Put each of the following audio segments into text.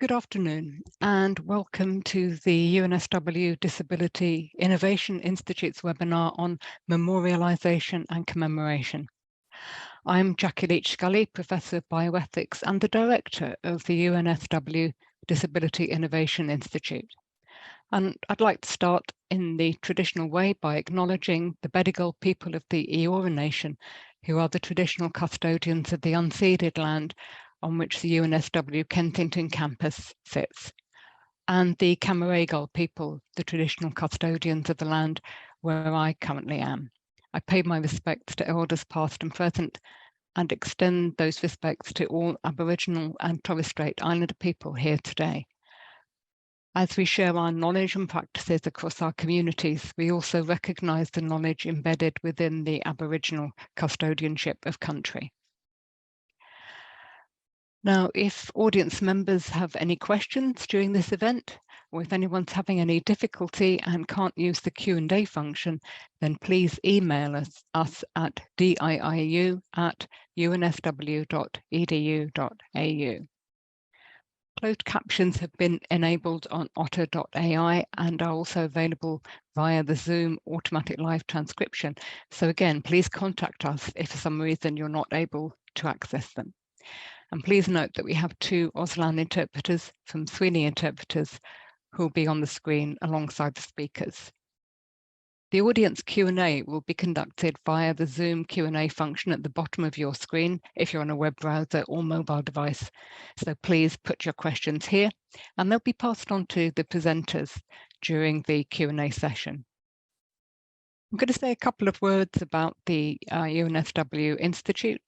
Good afternoon and welcome to the UNSW Disability Innovation Institute's webinar on memorialisation and commemoration. I'm Jackie Leach-Scully, Professor of Bioethics and the Director of the UNSW Disability Innovation Institute. And I'd like to start in the traditional way by acknowledging the Bedegal people of the Eora Nation, who are the traditional custodians of the unceded land on which the UNSW Kensington campus sits, and the Camaragal people, the traditional custodians of the land where I currently am. I pay my respects to elders past and present and extend those respects to all Aboriginal and Torres Strait Islander people here today. As we share our knowledge and practices across our communities, we also recognise the knowledge embedded within the Aboriginal custodianship of country. Now, if audience members have any questions during this event, or if anyone's having any difficulty and can't use the Q&A function, then please email us at diiu@unsw.edu.au. Closed captions have been enabled on otter.ai and are also available via the Zoom automatic live transcription. So again, please contact us if for some reason you're not able to access them. And please note that we have two Auslan interpreters from Sweeney Interpreters who will be on the screen alongside the speakers. The audience Q&A will be conducted via the Zoom Q&A function at the bottom of your screen if you're on a web browser or mobile device. So please put your questions here and they'll be passed on to the presenters during the Q&A session. I'm going to say a couple of words about the UNSW Institute.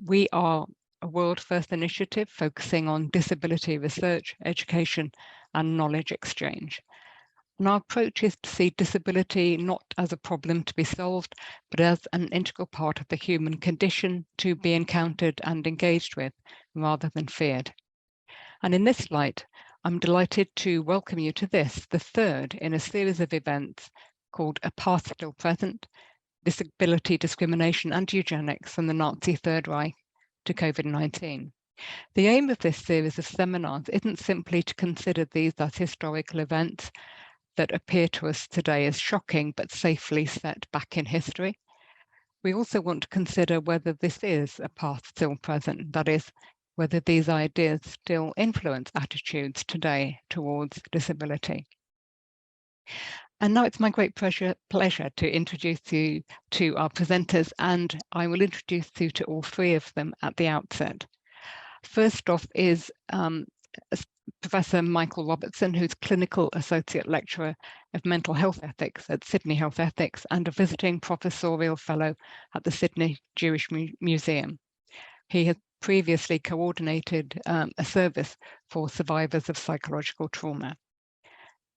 We are a world first initiative focusing on disability research, education and knowledge exchange. And our approach is to see disability not as a problem to be solved, but as an integral part of the human condition to be encountered and engaged with, rather than feared. And in this light, I'm delighted to welcome you to this, the third in a series of events called A Past Still Present, Disability, Discrimination and Eugenics from the Nazi Third Reich to COVID-19. The aim of this series of seminars isn't simply to consider these as historical events that appear to us today as shocking but safely set back in history. We also want to consider whether this is a past still present, that is, whether these ideas still influence attitudes today towards disability. And now it's my great pleasure to introduce you to our presenters, and I will introduce you to all three of them at the outset. First off is Professor Michael Robertson, who's Clinical Associate Lecturer of Mental Health Ethics at Sydney Health Ethics and a visiting professorial fellow at the Sydney Jewish Museum. He has previously coordinated a service for survivors of psychological trauma.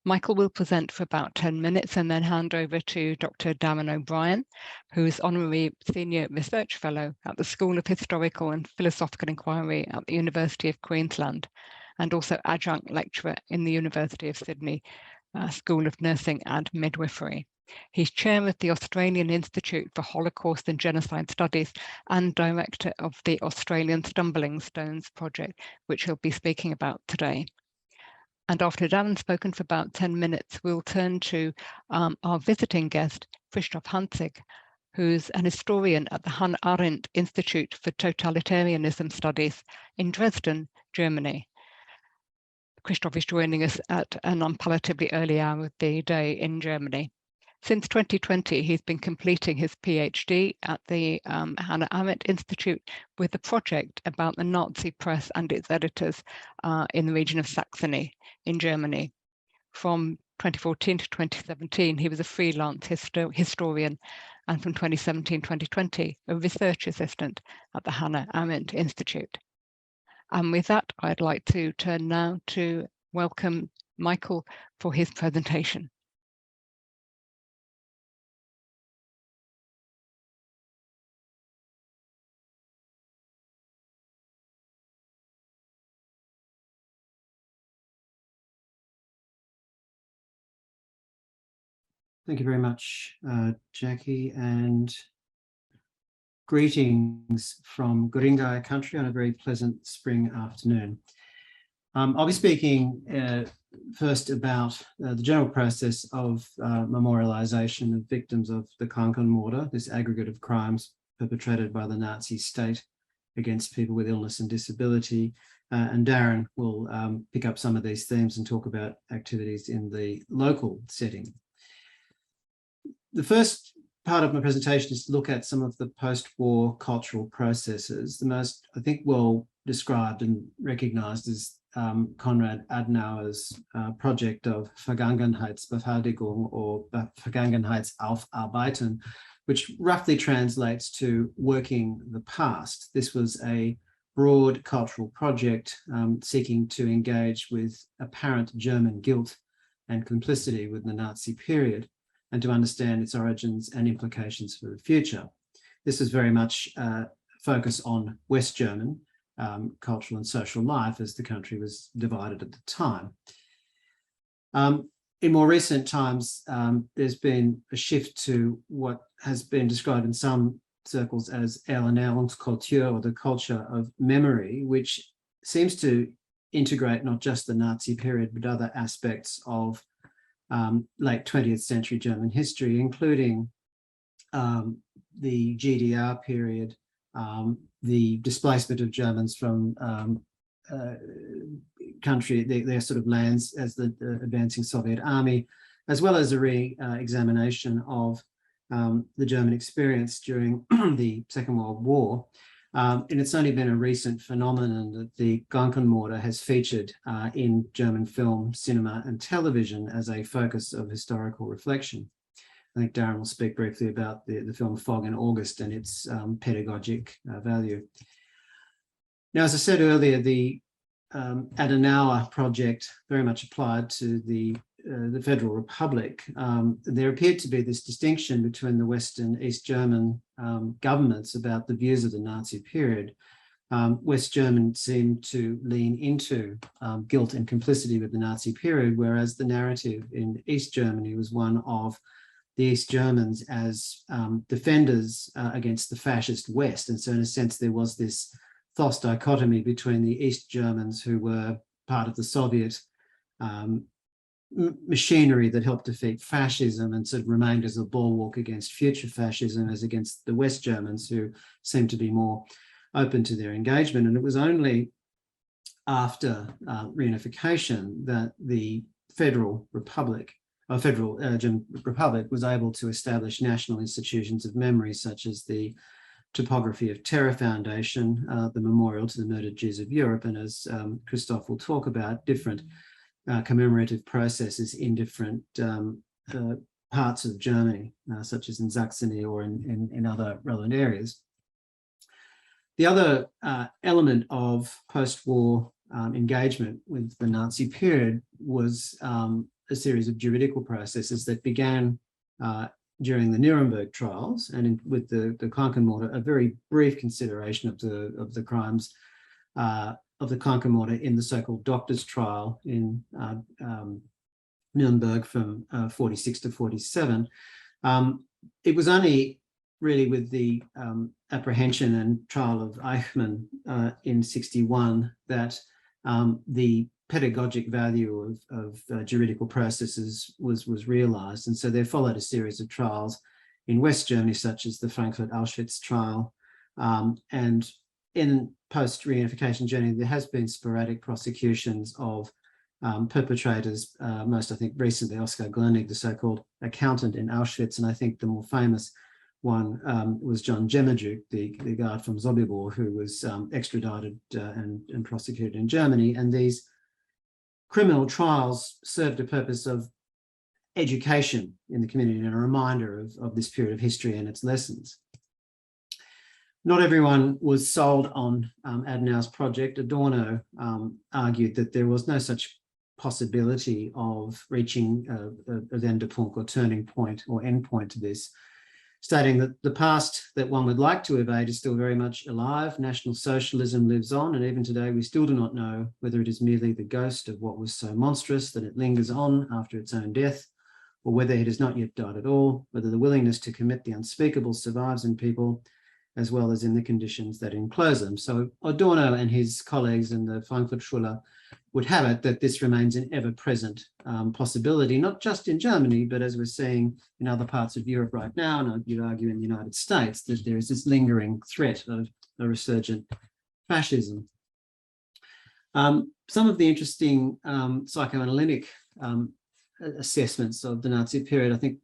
Michael will present for about 10 minutes and then hand over to Dr. Darren O'Brien, who is Honorary Senior Research Fellow at the School of Historical and Philosophical Inquiry at the University of Queensland, and also Adjunct Lecturer in the University of Sydney School of Nursing and Midwifery. He's Chair of the Australian Institute for Holocaust and Genocide Studies and Director of the Australian Stumbling Stones Project, which he'll be speaking about today. And after Darren's spoken for about 10 minutes, we'll turn to our visiting guest, Christoph Hanzig, who's an historian at the Hannah Arendt Institute for Totalitarianism Studies in Dresden, Germany. Christoph is joining us at an unpalatably early hour of the day in Germany. Since 2020, he's been completing his PhD at the Hannah Arendt Institute with a project about the Nazi press and its editors in the region of Saxony in Germany. From 2014 to 2017, he was a freelance historian, and from 2017-2020, a research assistant at the Hannah Arendt Institute. And with that, I'd like to turn now to welcome Michael for his presentation. Thank you very much, Jackie, and greetings from Guringai country on a very pleasant spring afternoon. I'll be speaking first about the general process of memorialisation of victims of the Krankenmorde, this aggregate of crimes perpetrated by the Nazi state against people with illness and disability. And Darren will pick up some of these themes and talk about activities in the local setting. The first part of my presentation is to look at some of the post-war cultural processes. The most, I think, well described and recognised is Konrad Adenauer's project of Vergangenheitsbewältigung or Vergangenheitsaufarbeiten, which roughly translates to working the past. This was a broad cultural project seeking to engage with apparent German guilt and complicity with the Nazi period and to understand its origins and implications for the future. This was very much focused on West German cultural and social life as the country was divided at the time. In more recent times, there's been a shift to what has been described in some circles as Erinnerungskultur, or the culture of memory, which seems to integrate not just the Nazi period, but other aspects of late 20th century German history, including the GDR period, the displacement of Germans from their sort of lands as the advancing Soviet army, as well as a re-examination of the German experience during the Second World War. And it's only been a recent phenomenon that the Krankenmorde has featured in German film, cinema and television as a focus of historical reflection. I think Darren will speak briefly about the film Fog in August and its pedagogic value. Now, as I said earlier, the Adenauer project very much applied to the Federal Republic. There appeared to be this distinction between the West and East German governments about the views of the Nazi period. West German seemed to lean into guilt and complicity with the Nazi period, whereas the narrative in East Germany was one of the East Germans as defenders against the fascist West. And so in a sense, there was this false dichotomy between the East Germans, who were part of the Soviet machinery that helped defeat fascism and sort of remained as a bulwark against future fascism, as against the West Germans, who seemed to be more open to their engagement. And it was only after reunification that the Federal Republic German Republic was able to establish national institutions of memory, such as the Topography of Terror Foundation, the Memorial to the Murdered Jews of Europe, and as Christoph will talk about, different commemorative processes in different parts of Germany, such as in Saxony or in other relevant areas. The other element of post-war engagement with the Nazi period was a series of juridical processes that began during the Nuremberg trials, and with the Krankenmorde, a very brief consideration of the crimes of the Krankenmorde in the so-called doctor's trial in Nuremberg from 46 to 47. It was only really with the apprehension and trial of Eichmann in 61 that the pedagogic value of juridical processes was realised. And so there followed a series of trials in West Germany, such as the Frankfurt Auschwitz trial. And in post-reunification Germany, there has been sporadic prosecutions of perpetrators, most I think recently Oskar Glönig, the so-called accountant in Auschwitz. And I think the more famous one was John Jemajuk, the guard from Sobibor, who was extradited and prosecuted in Germany. And these criminal trials served a purpose of education in the community and a reminder of this period of history and its lessons. Not everyone was sold on Adenauer's project. Adorno argued that there was no such possibility of reaching a Wendepunkt or turning point or endpoint to this, stating that the past that one would like to evade is still very much alive. National Socialism lives on, and even today we still do not know whether it is merely the ghost of what was so monstrous that it lingers on after its own death, or whether it has not yet died at all, whether the willingness to commit the unspeakable survives in people, as well as in the conditions that enclose them. So Adorno and his colleagues in the Frankfurt Schule would have it that this remains an ever-present possibility, not just in Germany, but as we're seeing in other parts of Europe right now, and you'd argue in the United States, that there is this lingering threat of a resurgent fascism. Some of the interesting psychoanalytic assessments of the Nazi period, I think,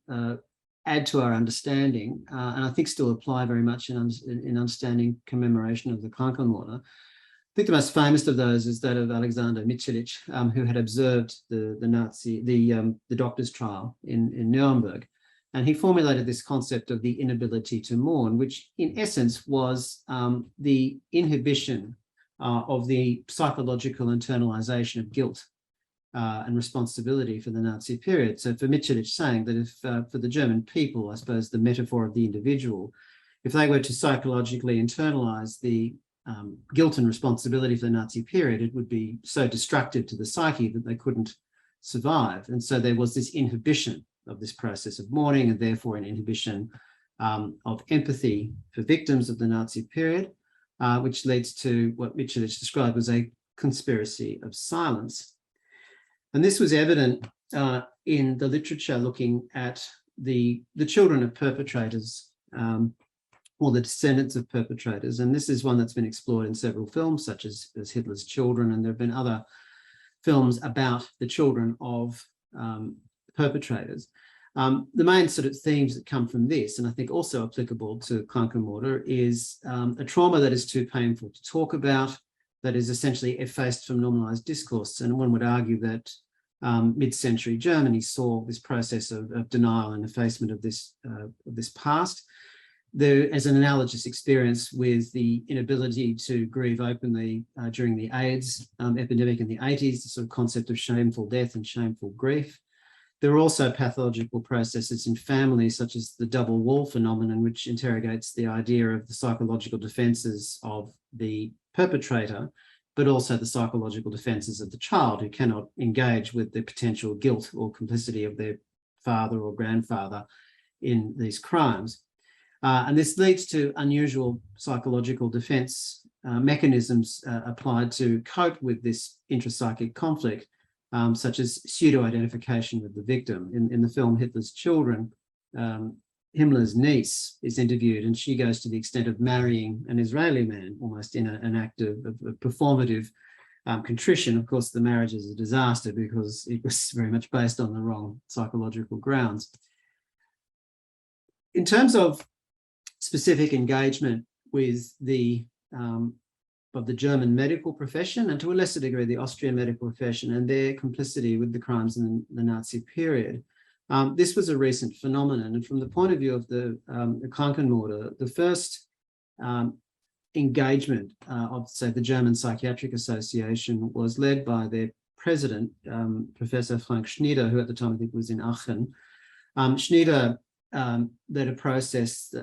add to our understanding, and I think still apply very much in understanding commemoration of the Krankenmorde. I think the most famous of those is that of Alexander Mitscherlich, who had observed the doctor's trial in Nuremberg. And he formulated this concept of the inability to mourn, which in essence was the inhibition of the psychological internalization of guilt and responsibility for the Nazi period. So for Mitscherlich saying that if for the German people, I suppose the metaphor of the individual, if they were to psychologically internalize the guilt and responsibility for the Nazi period, it would be so destructive to the psyche that they couldn't survive. And so there was this inhibition of this process of mourning, and therefore an inhibition of empathy for victims of the Nazi period, which leads to what Mitscherlich described as a conspiracy of silence. And this was evident in the literature looking at the children of perpetrators or the descendants of perpetrators. And this is one that's been explored in several films, such as Hitler's Children, and there have been other films about the children of perpetrators. The main sort of themes that come from this, and I think also applicable to Krankenmorde, is a trauma that is too painful to talk about, that is essentially effaced from normalized discourse. And one would argue that mid-century Germany saw this process of denial and effacement of this past. There is an analogous experience with the inability to grieve openly during the AIDS epidemic in the 80s, the sort of concept of shameful death and shameful grief. There are also pathological processes in families, such as the double wall phenomenon, which interrogates the idea of the psychological defenses of the perpetrator, but also the psychological defenses of the child, who cannot engage with the potential guilt or complicity of their father or grandfather in these crimes. And this leads to unusual psychological defense mechanisms applied to cope with this intrapsychic conflict, such as pseudo-identification with the victim. In the film Hitler's Children, Himmler's niece is interviewed, and she goes to the extent of marrying an Israeli man, almost in an act of performative contrition. Of course, the marriage is a disaster because it was very much based on the wrong psychological grounds. In terms of specific engagement with the German medical profession, and to a lesser degree the Austrian medical profession, and their complicity with the crimes in the Nazi period, this was a recent phenomenon. And from the point of view of the Krankenmorde, the first engagement of, say, the German Psychiatric Association was led by their president, Professor Frank Schnieder, who at the time I think was in Aachen. Schnieder led a process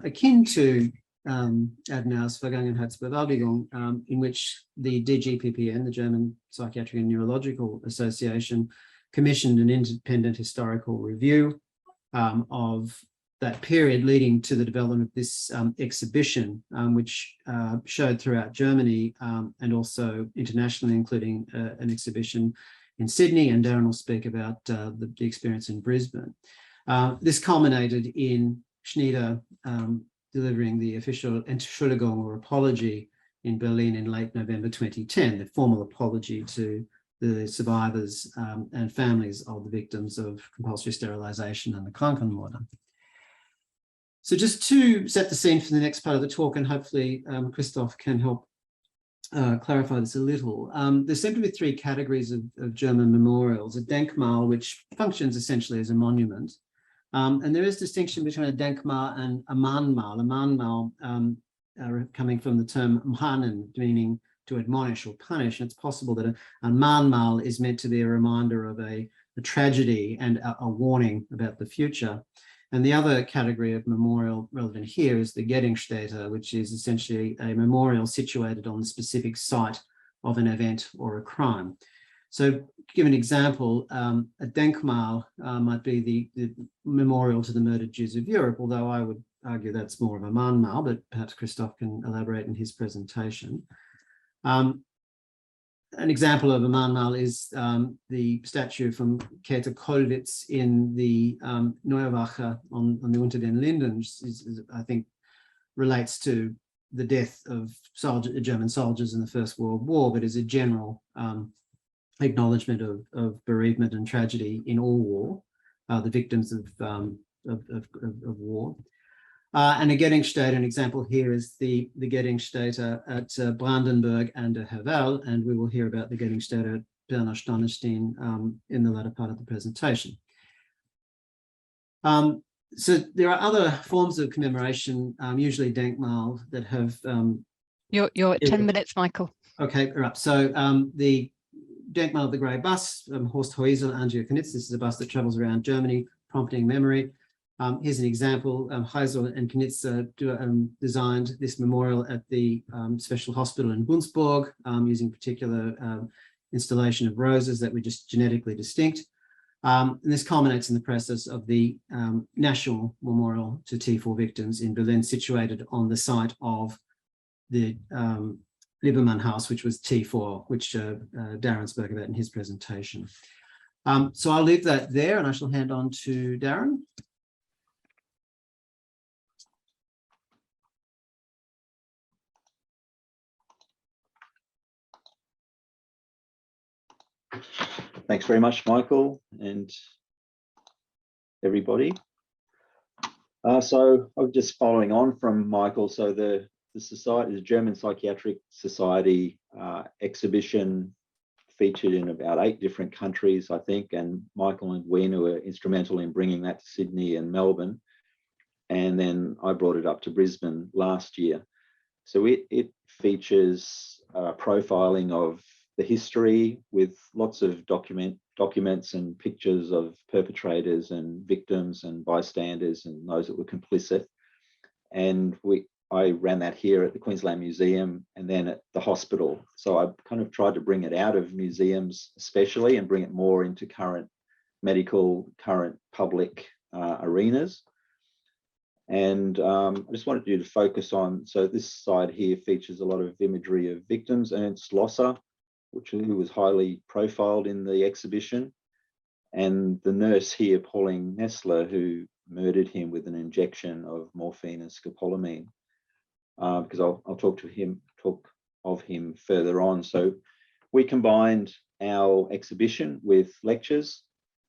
akin to Adenauer's Vergangenheitsbewältigung, in which the DGPPN, the German Psychiatric and Neurological Association, commissioned an independent historical review of that period, leading to the development of this exhibition, which showed throughout Germany and also internationally, including an exhibition in Sydney, and Darren will speak about the experience in Brisbane. This culminated in Schnieder delivering the official Entschuldigung, or apology, in Berlin in late November 2010, the formal apology to the survivors and families of the victims of compulsory sterilisation and the Krankenmorde. So just to set the scene for the next part of the talk, and hopefully Christoph can help clarify this a little. There seem to be three categories of German memorials: a Denkmal, which functions essentially as a monument, and there is distinction between a Denkmal and a Mahnmal. A Mahnmal coming from the term mahnen, meaning to admonish or punish. And it's possible that a Mahnmal is meant to be a reminder of a tragedy and a warning about the future. And the other category of memorial relevant here is the Gedenkstätte, which is essentially a memorial situated on the specific site of an event or a crime. So to give an example, a Denkmal might be the memorial to the murdered Jews of Europe, although I would argue that's more of a mahnmal, but perhaps Christoph can elaborate in his presentation. An example of a mahnmal is the statue from Käthe Kollwitz in the Neuerwache on the Unter den Linden, which is, I think, relates to the death of German soldiers in the First World War, but is a general acknowledgement of bereavement and tragedy in all war, the victims of war. And a Gedenkstätte, an example here is the Gedenkstätte at Brandenburg and Havel, and we will hear about the Gedenkstätte at Berner Stonnestein in the latter part of the presentation. So there are other forms of commemoration, usually Denkmal, that have... You're at 10 minutes, Michael. Okay, right. So the Denkmal of the Grey Bus, Horst Heusel, Andrea Knitz. This is a bus that travels around Germany, prompting memory. Here's an example. Heusel and Knitz designed this memorial at the special hospital in Günzburg, using particular installation of roses that were just genetically distinct. And this culminates in the process of the National Memorial to T4 victims in Berlin, situated on the site of the Liebermann House, which was T4, which Darren spoke about in his presentation. So I'll leave that there and I shall hand on to Darren. Thanks very much, Michael, and everybody. So I'm just following on from Michael. So the society, the German Psychiatric Society exhibition featured in about 8 different countries, I think, and Michael and Wena were instrumental in bringing that to Sydney and Melbourne. And then I brought it up to Brisbane last year. So it features profiling of the history with lots of documents and pictures of perpetrators and victims and bystanders and those that were complicit. And I ran that here at the Queensland Museum and then at the hospital. So I kind of tried to bring it out of museums especially and bring it more into current medical, current public arenas. And I just wanted you to focus on, so this side here features a lot of imagery of victims. Ernst Losser, who was highly profiled in the exhibition, and the nurse here, Pauline Nessler, who murdered him with an injection of morphine and scopolamine. Because I'll talk of him further on. So we combined our exhibition with lectures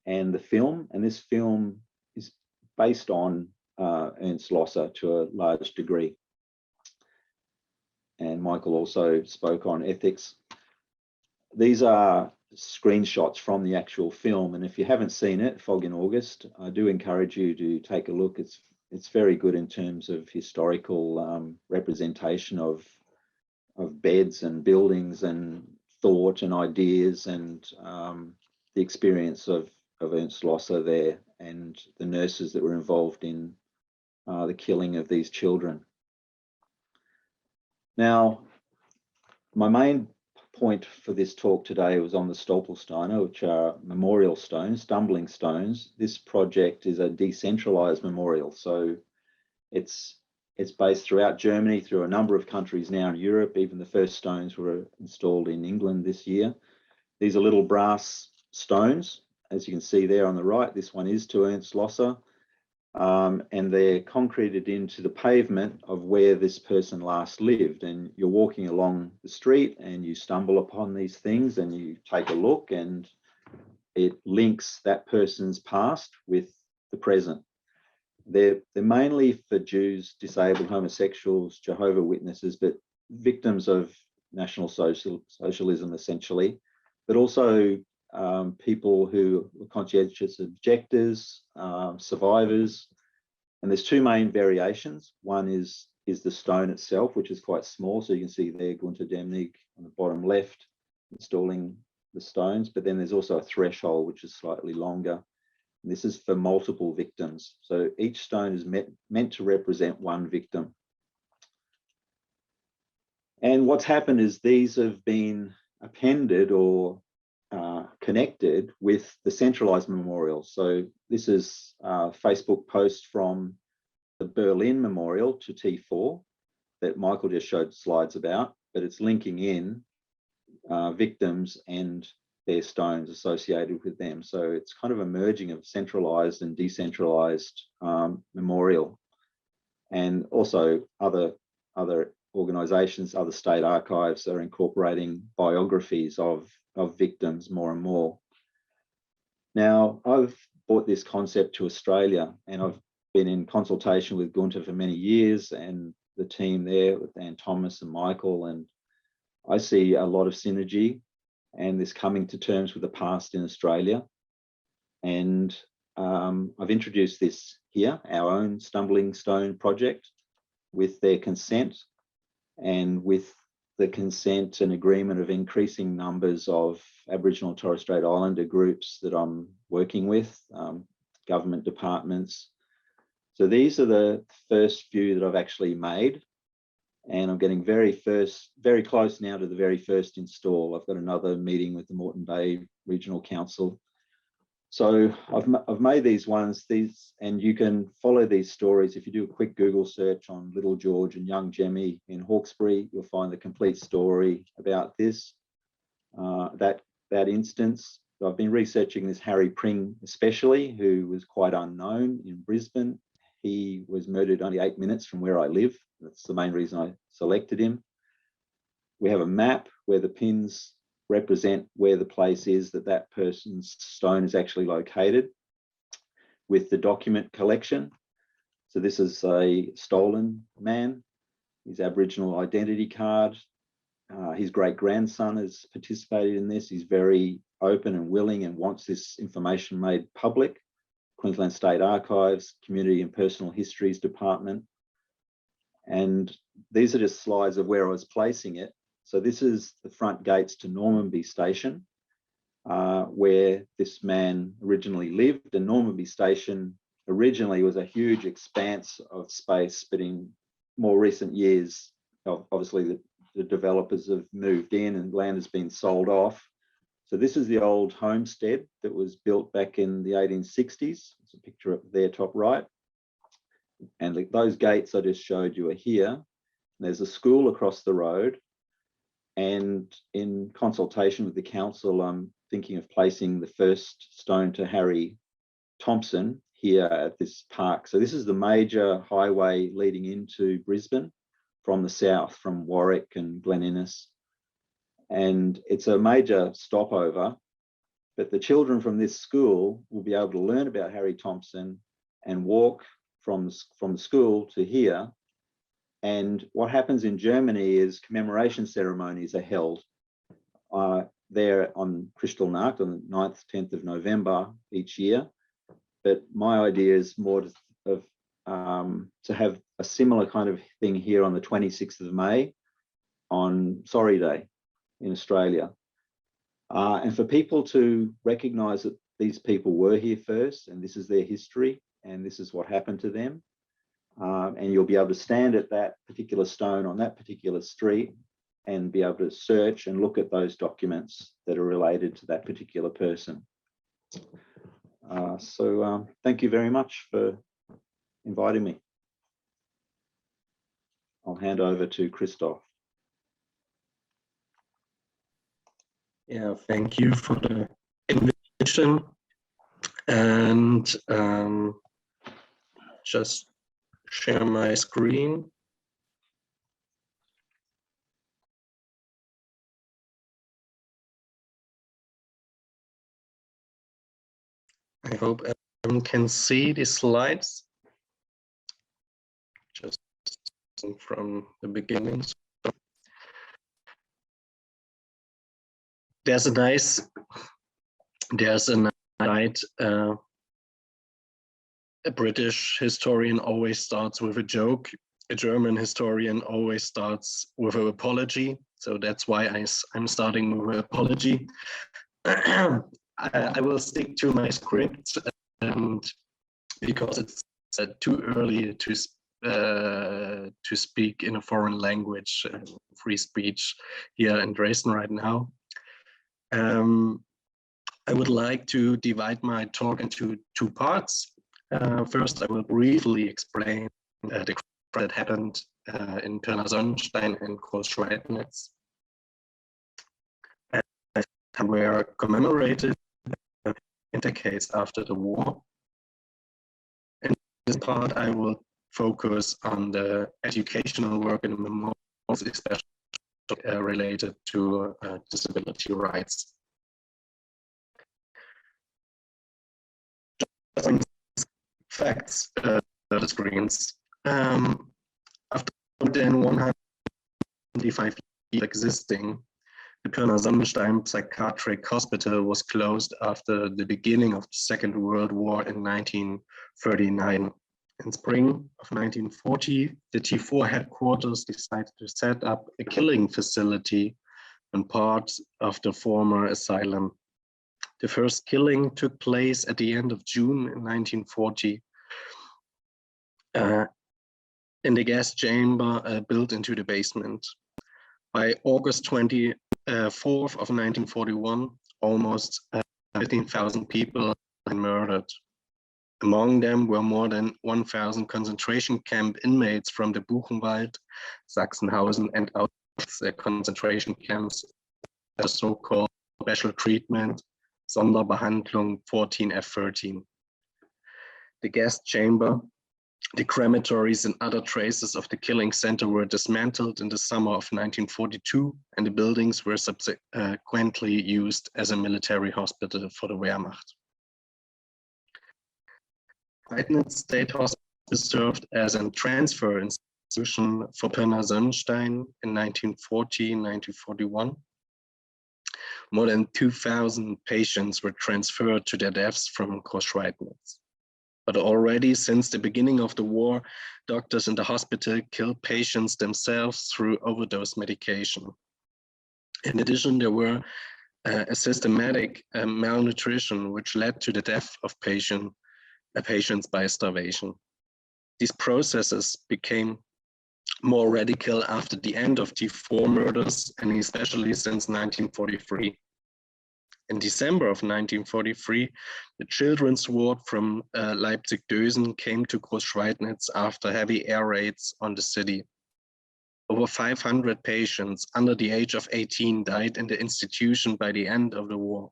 and the film, and this film is based on Ernst Losser to a large degree. And Michael also spoke on ethics. These are screenshots from the actual film, and if you haven't seen it, Fog in August, I do encourage you to take a look. It's very good in terms of historical representation of beds and buildings and thought and ideas and the experience of Ernst Losser there and the nurses that were involved in the killing of these children. Now, my main point for this talk today was on the Stolpersteine, which are memorial stones, stumbling stones. This project is a decentralized memorial, so it's based throughout Germany, through a number of countries now in Europe. Even the first stones were installed in England this year. These are little brass stones, as you can see there on the right. This one is to Ernst Losser, and they're concreted into the pavement of where this person last lived. And you're walking along the street and you stumble upon these things and you take a look, and it links that person's past with the present. They're mainly for Jews, disabled, homosexuals, Jehovah's Witnesses, but victims of National Socialism essentially, but also people who were conscientious objectors, survivors. And there's 2 main variations. One is the stone itself, which is quite small. So you can see there Gunter Demnig on the bottom left installing the stones, but then there's also a threshold, which is slightly longer. And this is for multiple victims. So each stone is meant to represent one victim. And what's happened is these have been appended or connected with the centralized memorial. So this is a Facebook post from Berlin Memorial to T4 that Michael just showed slides about, but it's linking in victims and their stones associated with them. So it's kind of a merging of centralized and decentralized memorial. And also other organizations, other state archives are incorporating biographies of victims more and more. Now, I've brought this concept to Australia, and I've been in consultation with Gunther for many years and the team there with Ann Thomas and Michael, and I see a lot of synergy and this coming to terms with the past in Australia. And I've introduced this here, our own Stumbling Stone project, with their consent and with the consent and agreement of increasing numbers of Aboriginal and Torres Strait Islander groups that I'm working with, government departments. So these are the first few that I've actually made, and I'm getting very close now to the very first install. I've got another meeting with the Moreton Bay Regional Council. So I've made these ones, and you can follow these stories. If you do a quick Google search on Little George and Young Jemmy in Hawkesbury, you'll find the complete story about this, that instance. I've been researching this Harry Pring especially, who was quite unknown in Brisbane. He was murdered only 8 minutes from where I live. That's the main reason I selected him. We have a map where the pins represent where the place is that person's stone is actually located, with the document collection. So this is a stolen man, his Aboriginal identity card. His great-grandson has participated in this. He's very open and willing and wants this information made public. Queensland State Archives, Community and Personal Histories Department. And these are just slides of where I was placing it. So this is the front gates to Normanby Station, where this man originally lived. And Normanby Station originally was a huge expanse of space, but in more recent years, obviously the developers have moved in and land has been sold off. So this is the old homestead that was built back in the 1860s. There's a picture up there, top right. And those gates I just showed you are here. There's a school across the road. And in consultation with the council, I'm thinking of placing the first stone to Harry Thompson here at this park. So this is the major highway leading into Brisbane from the south, from Warwick and Glen Innes. And it's a major stopover, but the children from this school will be able to learn about Harry Thompson and walk from the school to here. And what happens in Germany is commemoration ceremonies are held there on Kristallnacht on the 9th, 10th of November each year. But my idea is more to have a similar kind of thing here on the 26th of May on Sorry Day in Australia. And for people to recognise that these people were here first and this is their history and this is what happened to them. And you'll be able to stand at that particular stone on that particular street and be able to search and look at those documents that are related to that particular person. So thank you very much for inviting me. I'll hand over to Christoph. Yeah, thank you for the invitation. And just share my screen. I hope everyone can see the slides. Just from the beginning. So there's a nice a British historian always starts with a joke. A German historian always starts with an apology. So that's why I'm starting with an apology. I will stick to my script, and because it's too early to speak in a foreign language, free speech here in Dresden right now. I would like to divide my talk into two parts. First, I will briefly explain the crime that happened in Pirna Sonnenstein and Großschweidnitz were commemorated in decades after the war. In this part, I will focus on the educational work in the memorials, especially related to disability rights. Some facts, the screens. After more than 125 years existing, the Pirna Sonnenstein Psychiatric Hospital was closed after the beginning of the Second World War in 1939. In spring of 1940, the T4 headquarters decided to set up a killing facility on part of the former asylum. The first killing took place at the end of June in 1940 in the gas chamber built into the basement. By August 24th of 1941, almost 15,000 people were murdered. Among them were more than 1,000 concentration camp inmates from the Buchenwald, Sachsenhausen, and Auschwitz concentration camps, the so-called special treatment, Sonderbehandlung 14F13. The gas chamber, the crematories, and other traces of the killing center were dismantled in the summer of 1942, and the buildings were subsequently used as a military hospital for the Wehrmacht. Schweidnitz State Hospital served as a transfer institution for Pirna Sonnenstein in 1940-1941. More than 2,000 patients were transferred to their deaths from Großschweidnitz. But already since the beginning of the war, doctors in the hospital killed patients themselves through overdose medication. In addition, there were a systematic malnutrition which led to the death of patients by starvation. These processes became more radical after the end of T4 murders, and especially since 1943. In December of 1943, the children's ward from Leipzig-Dösen came to Großschweidnitz after heavy air raids on the city. Over 500 patients under the age of 18 died in the institution by the end of the war.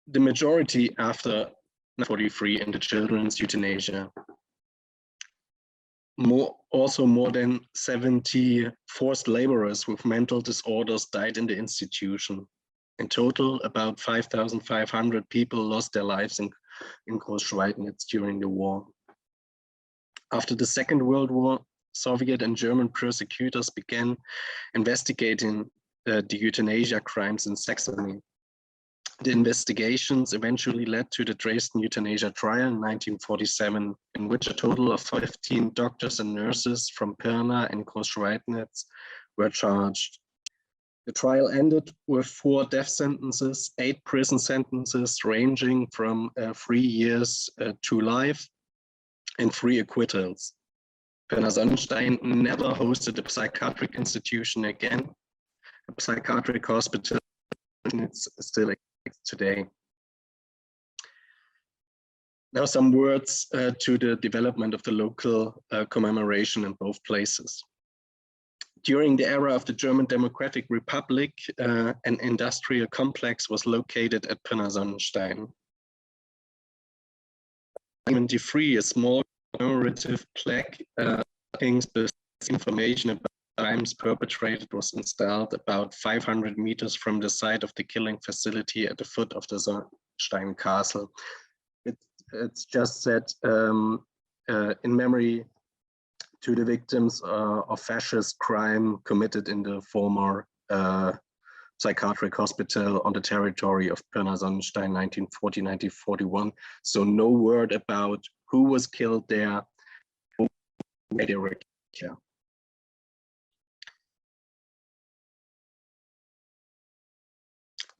The majority after 1943 in the children's euthanasia. Also more than 70 forced laborers with mental disorders died in the institution. In total, about 5,500 people lost their lives in Großschweidnitz during the war. After the Second World War, Soviet and German prosecutors began investigating the euthanasia crimes in Saxony. The investigations eventually led to the Dresden euthanasia trial in 1947, in which a total of 15 doctors and nurses from Pirna and Großschweidnitz were charged. The trial ended with 4 death sentences, 8 prison sentences ranging from 3 years to life, and 3 acquittals. Pirna Sonnenstein never hosted a psychiatric institution again. A psychiatric hospital still exists today. Now some words to the development of the local commemoration in both places. During the era of the German Democratic Republic, an industrial complex was located at Pirna Sonnenstein. In 1923, a small commemorative plaque containing information about crimes perpetrated was installed about 500 meters from the site of the killing facility at the foot of the Sonnenstein Castle. It's just set in memory to the victims of fascist crime committed in the former psychiatric hospital on the territory of Pirna Sonnenstein 1940-1941. So no word about who was killed there, who made a record.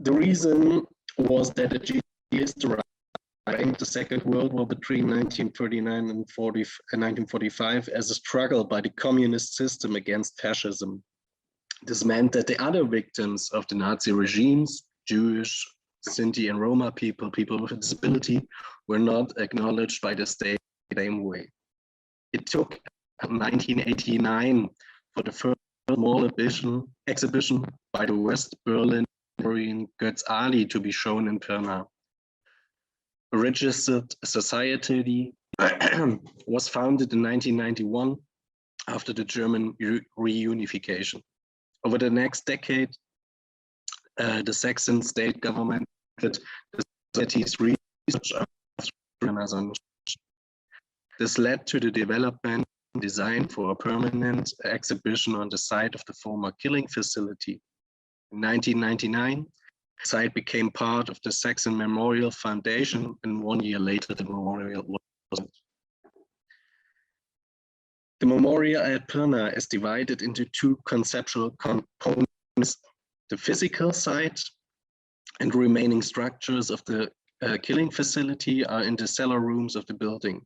The reason was that the GDS during the Second World War between 1939 and 1945 as a struggle by the communist system against fascism. This meant that the other victims of the Nazi regimes, Jewish, Sinti and Roma people, people with disability, were not acknowledged by the state the same way. It took 1989 for the first small exhibition by the West Berlin historian Götz Ali to be shown in Pirna. A registered society was founded in 1991 after the German reunification. Over the next decade, the Saxon state government did the society's research of this led to the development and design for a permanent exhibition on the site of the former killing facility. In 1999, the site became part of the Saxon Memorial Foundation, and 1 year later the memorial was. The memorial at Pirna is divided into two conceptual components: the physical site and remaining structures of the killing facility are in the cellar rooms of the building.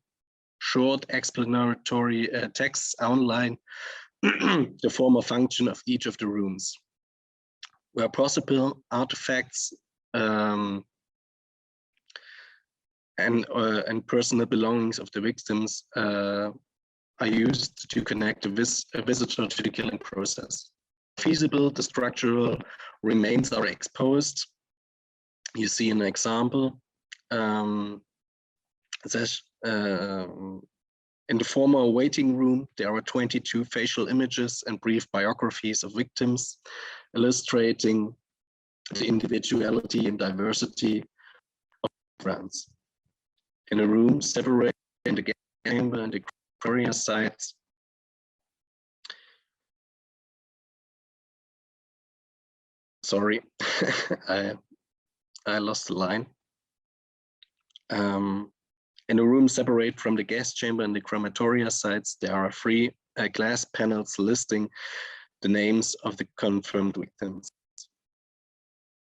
Short explanatory texts outline the former function of each of the rooms. Where possible, artifacts and personal belongings of the victims are used to connect a visitor to the killing process. Feasible, the structural remains are exposed. You see an example. In the former waiting room, there are 22 facial images and brief biographies of victims, illustrating the individuality and diversity of France. In a room separated in the gas chamber and the crematorium sites, sorry, I lost the line. In a room separate from the gas chamber and the crematoria sites, there are 3 glass panels listing the names of the confirmed victims.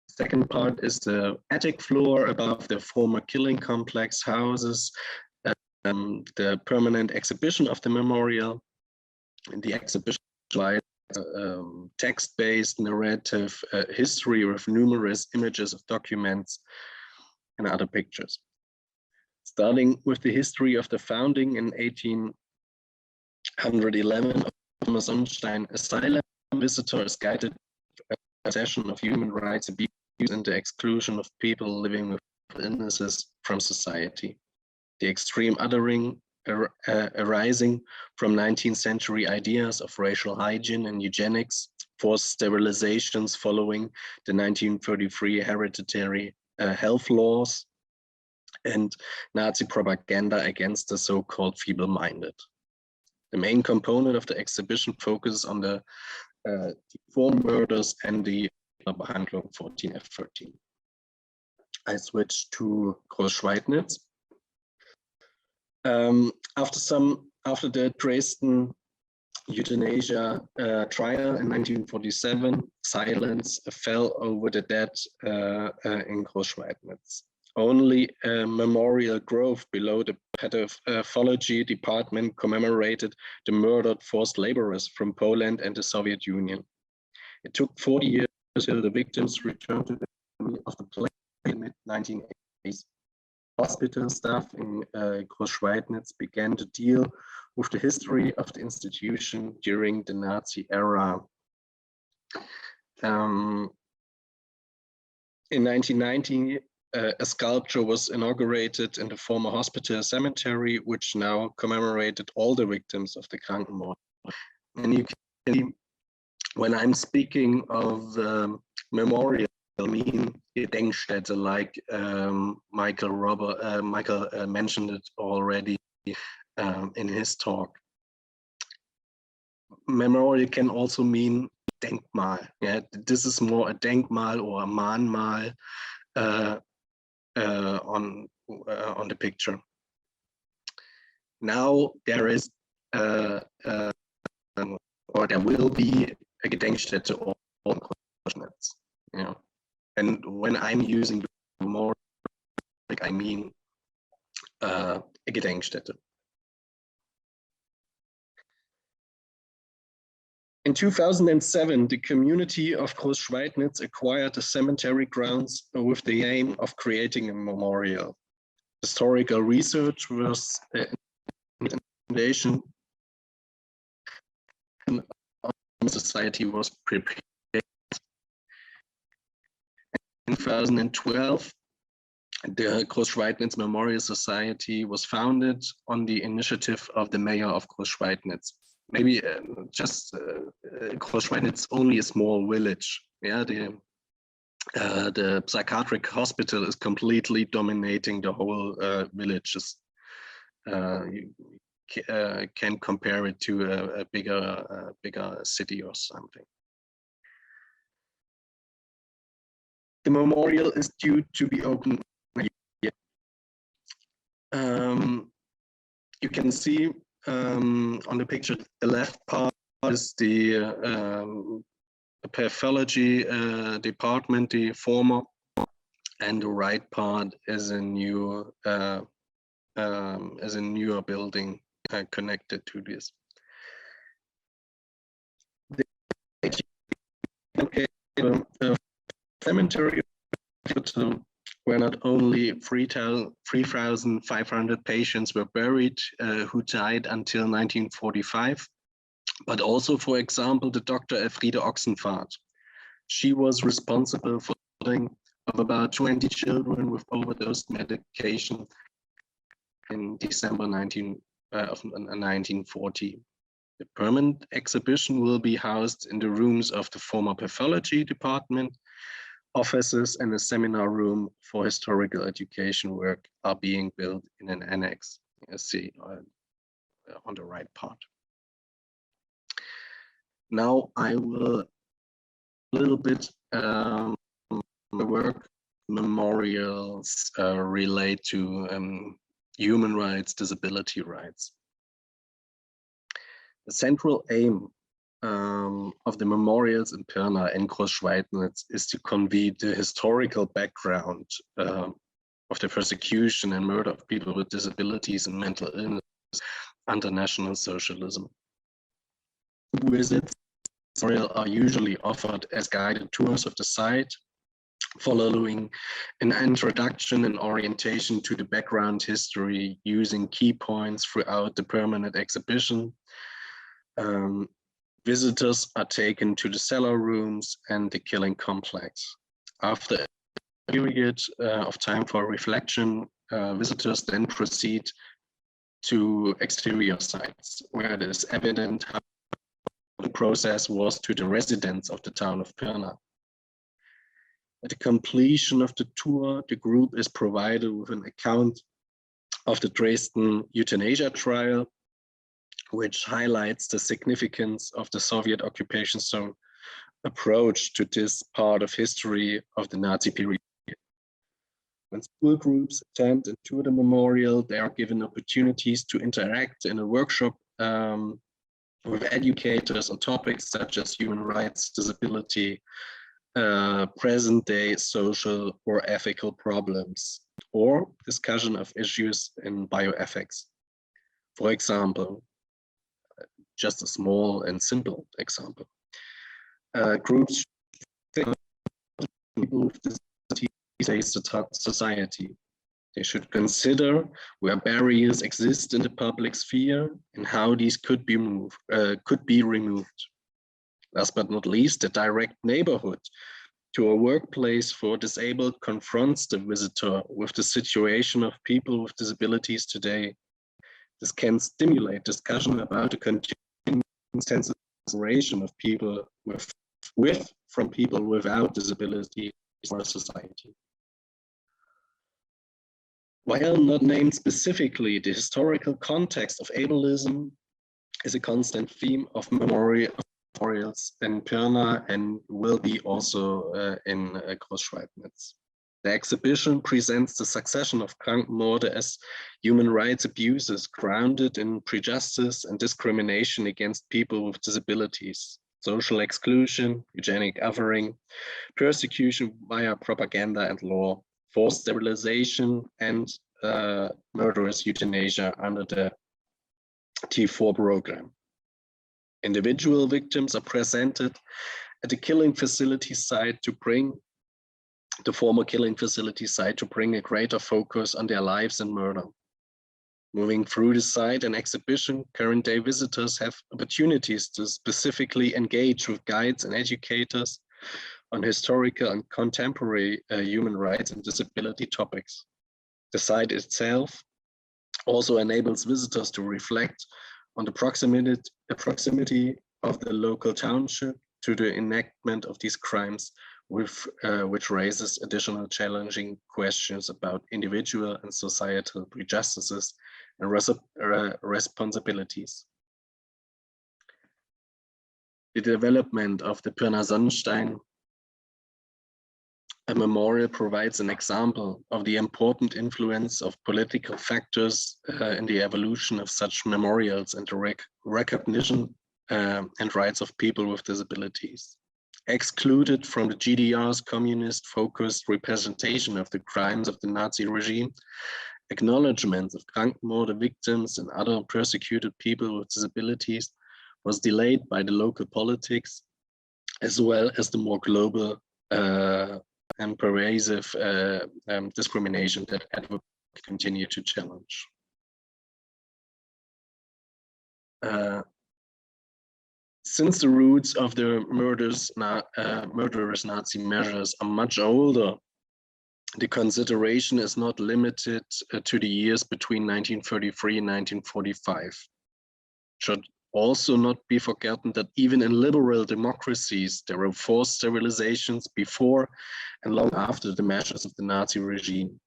Second part is the attic floor above the former killing complex houses the permanent exhibition of the memorial. In the exhibition slide, text-based narrative history with numerous images of documents and other pictures. Starting with the history of the founding in 1811 of Thomas Unstein Asylum, visitors guided a session of human rights abuse and the exclusion of people living with illnesses from society. The extreme othering arising from 19th century ideas of racial hygiene and eugenics, forced sterilizations following the 1933 hereditary health laws, and Nazi propaganda against the so-called feeble-minded. The main component of the exhibition focuses on the deformed murders and the Behandlung 14F13. I switch to Großschweidnitz. After the Dresden euthanasia trial in 1947, silence fell over the dead in Großschweidnitz. Only a memorial grove below the pathology department commemorated the murdered forced laborers from Poland and the Soviet Union. It took 40 years until the victims returned to the family of the place in the mid-1980s. Hospital staff in Großschweidnitz began to deal with the history of the institution during the Nazi era. In 1990, a sculpture was inaugurated in the former hospital cemetery, which now commemorated all the victims of the Krankenmord. And you can see, when I'm speaking of memorial, I mean Gedenkstätte, like Michael mentioned it already in his talk. Memorial can also mean Denkmal. Yeah, this is more a Denkmal or a Mahnmal on the picture. Now there is or there will be a Gedenkstätte or Großschweidnitz. You know, and when I'm using the memorial, I mean a Gedenkstätte. In 2007, the community of Großschweidnitz acquired the cemetery grounds with the aim of creating a memorial. Historical research was in foundation society was prepared. In 2012, the Großschweidnitz Memorial Society was founded on the initiative of the mayor of Großschweidnitz. Maybe Großschweidnitz only a small village. Yeah, the psychiatric hospital is completely dominating the whole villages. You can compare it to a bigger city or something. The memorial is due to be open. You can see on the picture, the left part is the pathology department, the former, and the right part is a newer building connected to this. The cemetery where not only 3,500 patients were buried who died until 1945, but also, for example, the Dr. Elfriede Ochsenfahrt. She was responsible for the killing of about 20 children with overdose medication in December 1940. The permanent exhibition will be housed in the rooms of the former pathology department. Offices and a seminar room for historical education work are being built in an annex, you see on the right part. Now I will a little bit the work memorials relate to human rights, disability rights. The central aim of the memorials in Pirna and Großschweidnitz is to convey the historical background of the persecution and murder of people with disabilities and mental illness under National Socialism. Visits are usually offered as guided tours of the site, following an introduction and orientation to the background history using key points throughout the permanent exhibition. Visitors are taken to the cellar rooms and the killing complex. After a period of time for reflection, visitors then proceed to exterior sites where it is evident how the process was to the residents of the town of Pirna. At the completion of the tour, the group is provided with an account of the Dresden euthanasia trial, which highlights the significance of the Soviet occupation zone approach to this part of history of the Nazi period. When school groups attend and tour the memorial, they are given opportunities to interact in a workshop with educators on topics such as human rights, disability, present-day social or ethical problems, or discussion of issues in bioethics. For example, just a small and simple example. Groups people with disabilities society. They should consider where barriers exist in the public sphere and how these could be removed. Last but not least, the direct neighborhood to a workplace for disabled confronts the visitor with the situation of people with disabilities today. This can stimulate discussion about the continuing sensibilization of people from people without disabilities in our society. While not named specifically, the historical context of ableism is a constant theme of memorials in Pirna and will be also in Großschweidnitz. The exhibition presents the succession of Krankmorde as human rights abuses grounded in prejudice and discrimination against people with disabilities, social exclusion, eugenic othering, persecution via propaganda and law, forced sterilization, and murderous euthanasia under the T4 program. Individual victims are presented at the killing facility site to bring the former killing facility site to bring a greater focus on their lives and murder. Moving through the site and exhibition, current day visitors have opportunities to specifically engage with guides and educators on historical and contemporary human rights and disability topics. The site itself also enables visitors to reflect on the proximity of the local township to the enactment of these crimes, which raises additional challenging questions about individual and societal prejudices and responsibilities. The development of the Pirna Sonnenstein a memorial provides an example of the important influence of political factors in the evolution of such memorials and the recognition and rights of people with disabilities. Excluded from the GDR's communist-focused representation of the crimes of the Nazi regime, acknowledgements of Krankmorde victims and other persecuted people with disabilities was delayed by the local politics, as well as the more global and pervasive discrimination that advocates continue to challenge. Since the roots of the murderous Nazi measures are much older, the consideration is not limited to the years between 1933 and 1945. It should also not be forgotten that even in liberal democracies, there were forced sterilizations before and long after the measures of the Nazi regime.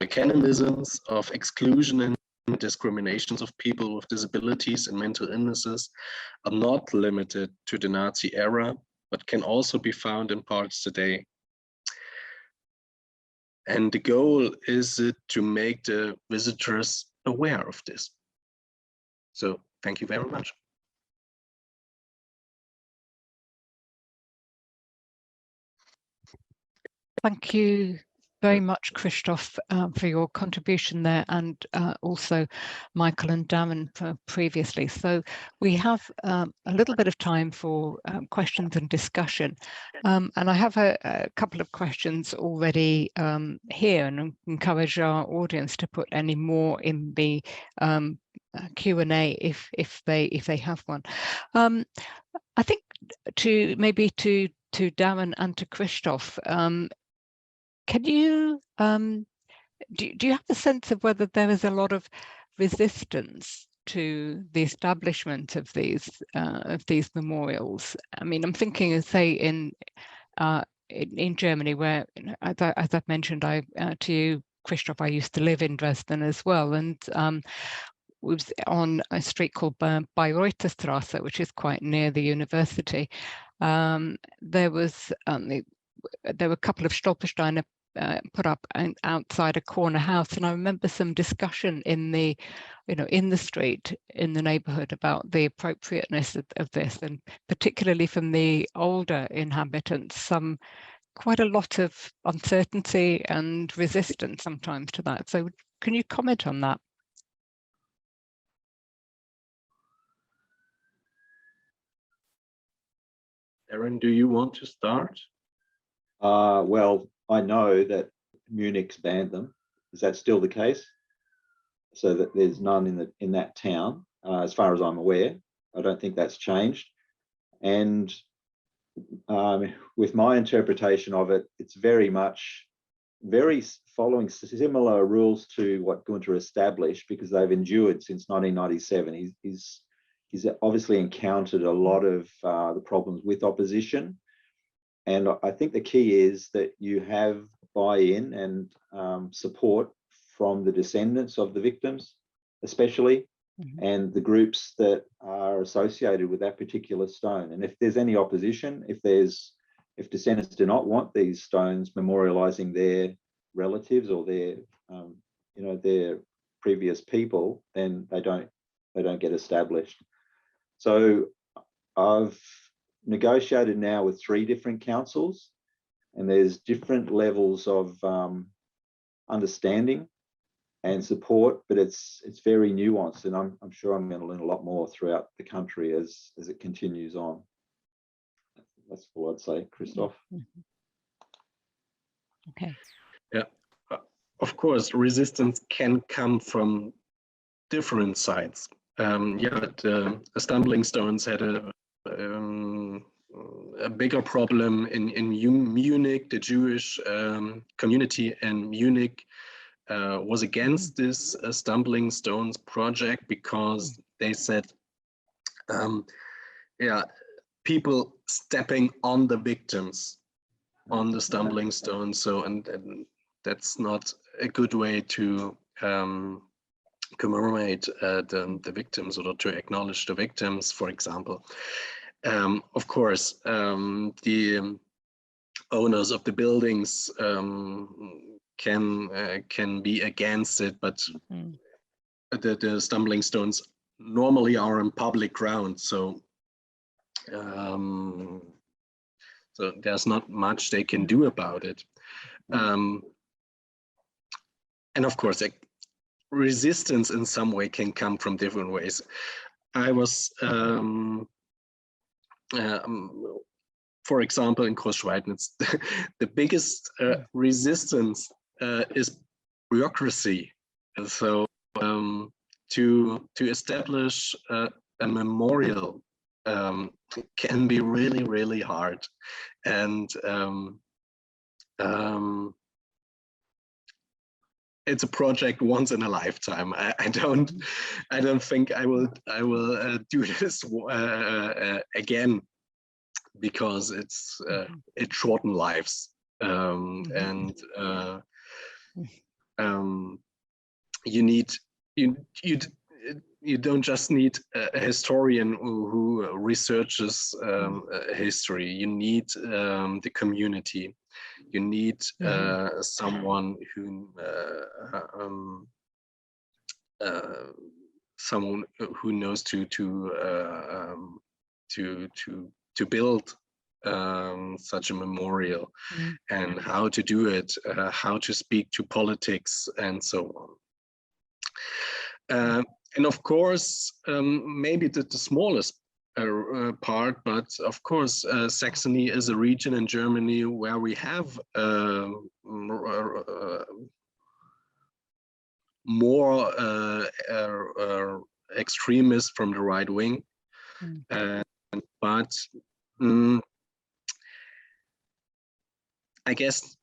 Mechanisms of exclusion and discriminations of people with disabilities and mental illnesses are not limited to the Nazi era, but can also be found in parts today. And the goal is to make the visitors aware of this. So thank you very much. Thank you very much, Christoph, for your contribution there, and also Michael and Darren for previously. So we have a little bit of time for questions and discussion. And I have a couple of questions already here, and I encourage our audience to put any more in the Q&A if they have one. I think to Darren and to Christoph, can you do you have a sense of whether there is a lot of resistance to the establishment of these memorials? I mean, I'm thinking of, say, in Germany, where, as I've mentioned, to you, Christoph, I used to live in Dresden as well, and was on a street called Bayreutherstraße, which is quite near the university. There were a couple of Stolpersteine put up outside a corner house, and I remember some discussion in the street, in the neighborhood, about the appropriateness of this, and particularly from the older inhabitants, quite a lot of uncertainty and resistance sometimes to that. So can you comment on that? Darren, do you want to start? Well, I know that Munich's banned them. Is that still the case? So that there's none in that town, as far as I'm aware. I don't think that's changed. And with my interpretation of it, it's very following similar rules to what Gunter established, because they've endured since 1997. He's obviously encountered a lot of the problems with opposition. And I think the key is that you have buy-in and support from the descendants of the victims, especially, and the groups that are associated with that particular stone. And if there's any opposition, if descendants do not want these stones memorializing their relatives or their previous people, then they don't get established. So I've negotiated now with 3 different councils, and there's different levels of understanding and support, but it's very nuanced, and I'm sure I'm going to learn a lot more throughout the country as it continues on. That's all I'd say, Christoph. Okay. Yeah, of course, resistance can come from different sides. The Stumbling Stones had a bigger problem in Munich. The Jewish community in Munich was against this Stumbling Stones project because they said, people stepping on the victims, on the Stumbling Stones. So, and that's not a good way to commemorate the victims, or to acknowledge the victims, for example. Of course, the owners of the buildings can be against it, but the Stumbling Stones normally are on public ground, so so there's not much they can do about it. And of course, resistance in some way can come from different ways. I was, for example, in Großschweidnitz, the biggest resistance is bureaucracy. And so to establish a memorial can be really, really hard. And it's a project once in a lifetime. I don't think I will do this again, because it shortens lives, and you don't just need a historian who researches history. You need the community. You need someone who knows to build such a memorial, and how to do it, how to speak to politics, and so on. And of course, maybe the smallest part, but of course, Saxony is a region in Germany where we have more extremists from the right wing, but I guess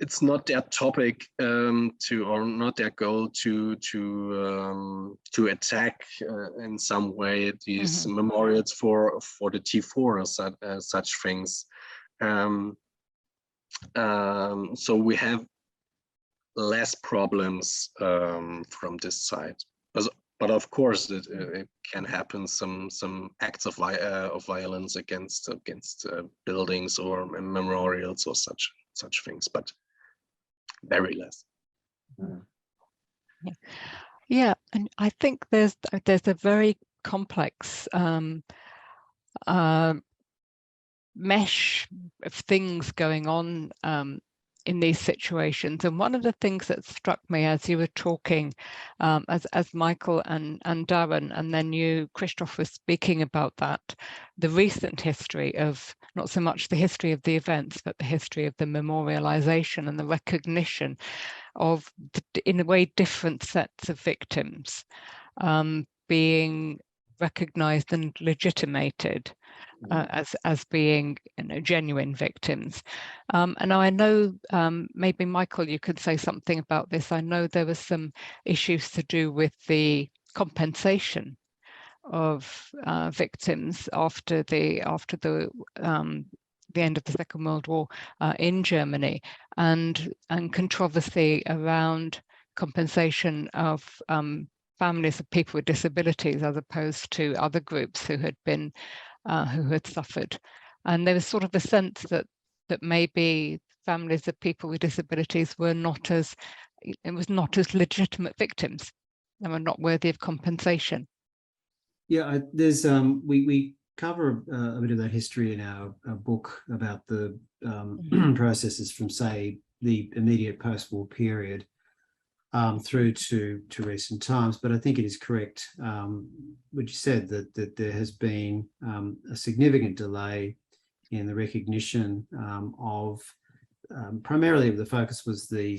it's not their topic or not their goal to attack in some way these memorials for the T4 or such things. So we have less problems from this side. But of course, it can happen some acts of violence against buildings or memorials or such things, but very less. Yeah, and I think there's a very complex mesh of things going on in these situations. And one of the things that struck me as you were talking, as Michael and Darren, and then you, Christoph, was speaking about that, the recent history of not so much the history of the events, but the history of the memorialization and the recognition of, in a way, different sets of victims being recognized and legitimated as being, genuine victims. And I know, maybe Michael, you could say something about this. I know there were some issues to do with the compensation of victims after the end of the Second World War in Germany, and controversy around compensation of families of people with disabilities as opposed to other groups who had been who had suffered. And there was sort of a sense that maybe families of people with disabilities were not as legitimate victims and were not worthy of compensation. Yeah, there's we cover a bit of that history in our book about the processes from, say, the immediate post-war period. through to recent times. But I think it is correct what you said, that there has been a significant delay in the recognition of primarily the focus was the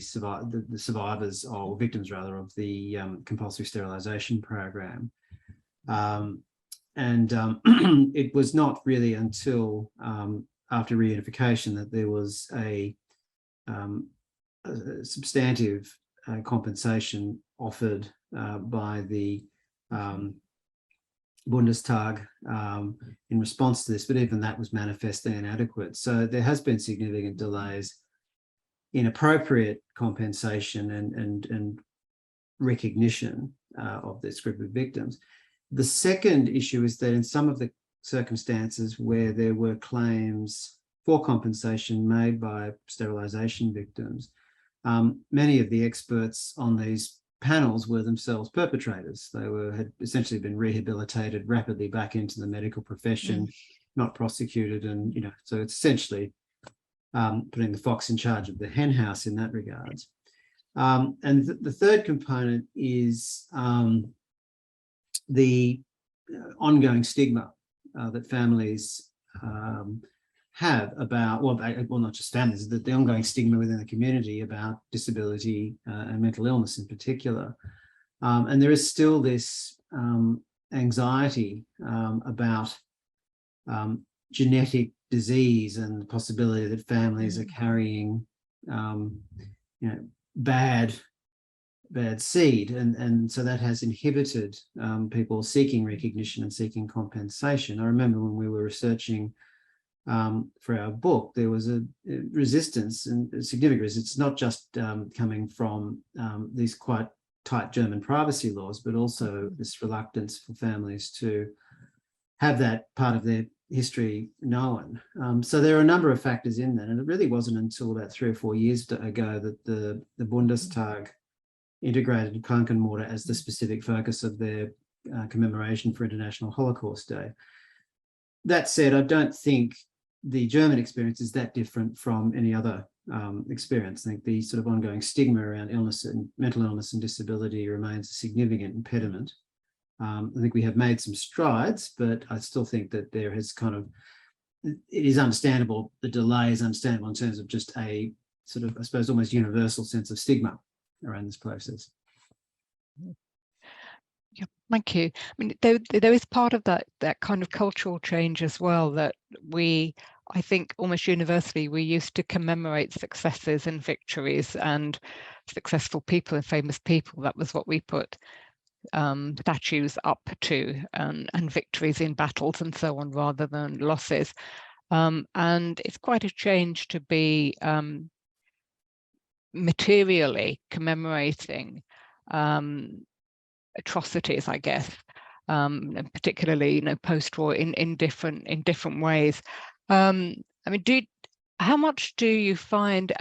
survivors, or victims rather, of the compulsory sterilisation program. It was not really until after reunification that there was a substantive compensation offered by the Bundestag in response to this, but even that was manifestly inadequate. So there has been significant delays in appropriate compensation and recognition of this group of victims. The second issue is that in some of the circumstances where there were claims for compensation made by sterilisation victims, many of the experts on these panels were themselves perpetrators. They had essentially been rehabilitated rapidly back into the medical profession, not prosecuted, and so it's essentially putting the fox in charge of the hen house in that regard. And the third component is the ongoing stigma that families have about, well, not just families, that the ongoing stigma within the community about disability and mental illness in particular. And there is still this anxiety about genetic disease and the possibility that families are carrying, bad seed, and so that has inhibited people seeking recognition and seeking compensation. I remember when we were researching for our book, there was a resistance, and a significant resistance, not just coming from these quite tight German privacy laws, but also this reluctance for families to have that part of their history known. So there are a number of factors in that, and it really wasn't until about 3 or 4 years ago that the Bundestag integrated Krankenmorde as the specific focus of their commemoration for International Holocaust Day. That said, I don't think the German experience is that different from any other experience. I think the sort of ongoing stigma around illness and mental illness and disability remains a significant impediment. I think we have made some strides, but I still think that there has it is understandable, the delay is understandable in terms of just a sort of, I suppose, almost universal sense of stigma around this process. Yeah, thank you. I mean, there is part of that kind of cultural change as well, that I think almost universally, we used to commemorate successes and victories and successful people and famous people. That was what we put statues up to, and victories in battles and so on, rather than losses. And it's quite a change to be materially commemorating atrocities, I guess, and particularly post-war in different ways. I mean, how much do you find,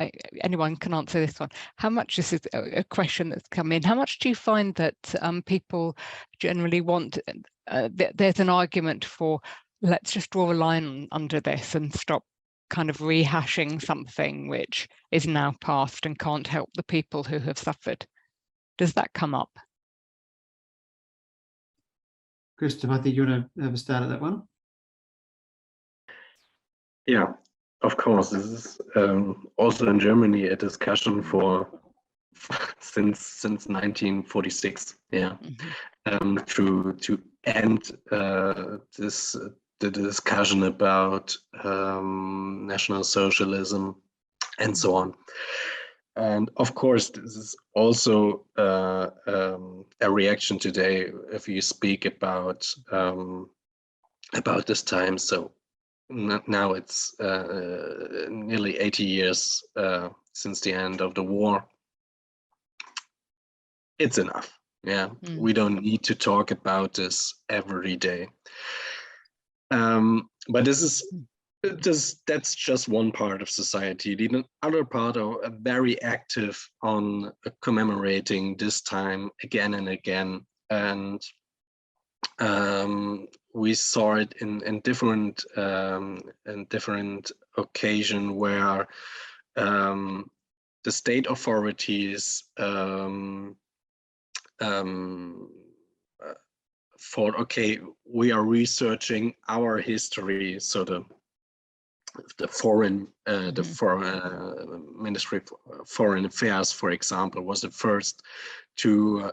anyone can answer this one, how much, this is a question that's come in, how much do you find that people generally want, there's an argument for, let's just draw a line under this and stop kind of rehashing something which is now past and can't help the people who have suffered? Does that come up? Christoph, I think you want to have a start at that one? Yeah, of course. This is also in Germany a discussion since 1946. Yeah, to end the discussion about National Socialism and so on. And of course, this is also a reaction today if you speak about this time. So now it's nearly 80 years since the end of the war. It's enough. Yeah, we don't need to talk about this every day. But that's just one part of society. The other part are very active on commemorating this time again and again, and we saw it in different occasion where the state authorities thought, okay, we are researching our history. So the foreign, Ministry of Foreign Affairs, for example, was the first to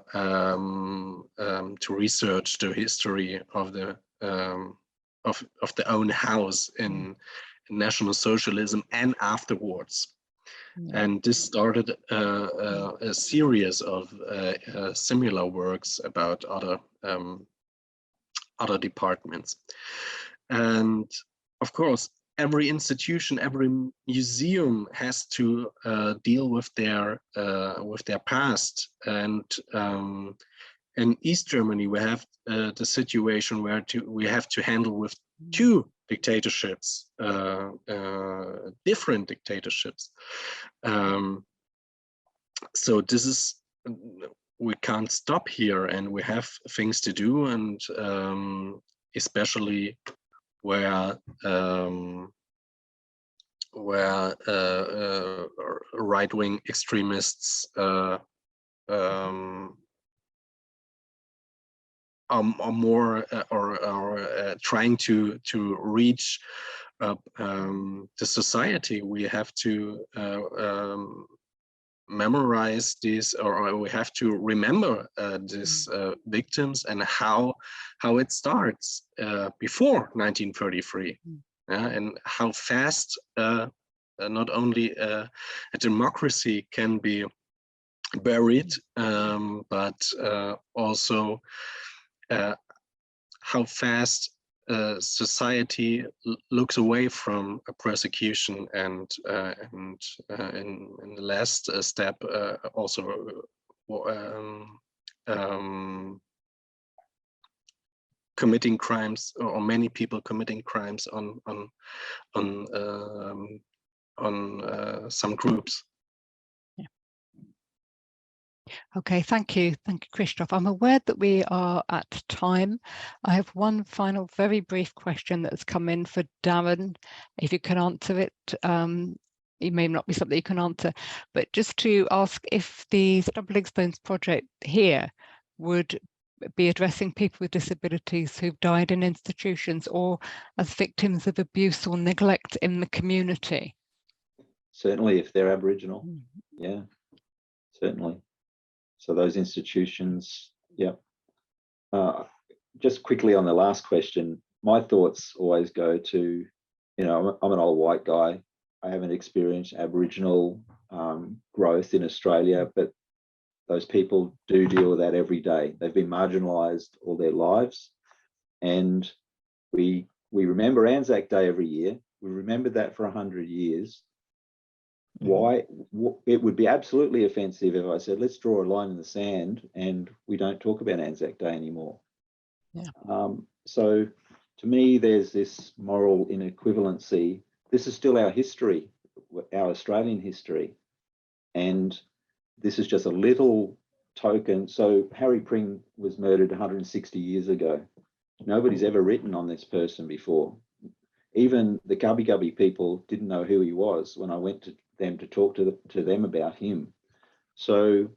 research the history of the own house in National Socialism and afterwards. Yeah. And this started a series of similar works about other departments. And of course, every institution, every museum has to deal with their past. And in East Germany, we have the situation where we have to handle with two dictatorships, different dictatorships. So this is, we can't stop here, and we have things to do, and especially where right-wing extremists are more trying to reach the society. We have to memorize these, or we have to remember these victims and how it starts before 1933, and how fast not only a democracy can be buried, but also how fast society looks away from a persecution, and in the last step also committing crimes, or many people committing crimes on some groups. Okay, thank you, Christoph. I'm aware that we are at time. I have one final very brief question that's come in for Darren. If you can answer it, it may not be something you can answer, but just to ask if the Stumbling Stones project here would be addressing people with disabilities who've died in institutions or as victims of abuse or neglect in the community. Certainly, if they're Aboriginal, yeah, certainly. So those institutions, yeah. Just quickly on the last question, my thoughts always go to, I'm an old white guy. I haven't experienced Aboriginal growth in Australia, but those people do deal with that every day. They've been marginalised all their lives. And we remember Anzac Day every year. We remembered that for 100 years. Why? It would be absolutely offensive if I said, let's draw a line in the sand and we don't talk about Anzac Day anymore. Yeah. So to me, there's this moral inequivalency. This is still our history, our Australian history. And this is just a little token. So Harry Pring was murdered 160 years ago. Nobody's ever written on this person before. Even the Gubbi Gubbi people didn't know who he was when I went to them to talk to them about him. So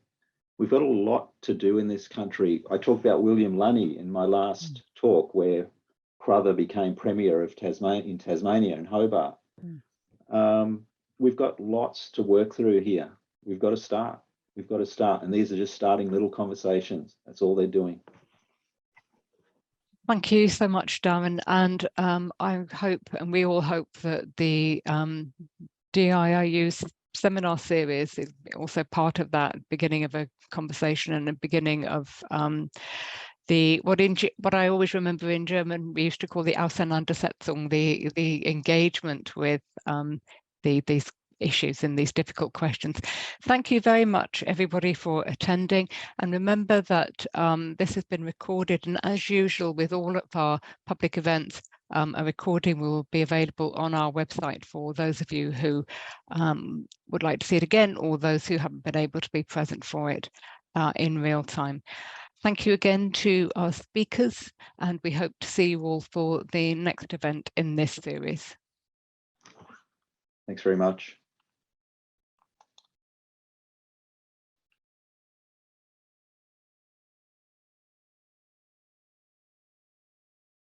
we've got a lot to do in this country. I talked about William Lunny in my last talk, where Crowther became Premier of Tasmania in Hobart. We've got lots to work through here. We've got to start. We've got to start. And these are just starting little conversations. That's all they're doing. Thank you so much, Darren. And I hope, and we all hope, that the DIIU's seminar series is also part of that beginning of a conversation and a beginning of what I always remember in German we used to call the Auseinandersetzung, the engagement with these issues and these difficult questions. Thank you very much, everybody, for attending. And remember that this has been recorded, and as usual with all of our public events, a recording will be available on our website for those of you who would like to see it again, or those who haven't been able to be present for it in real time. Thank you again to our speakers, and we hope to see you all for the next event in this series. Thanks very much.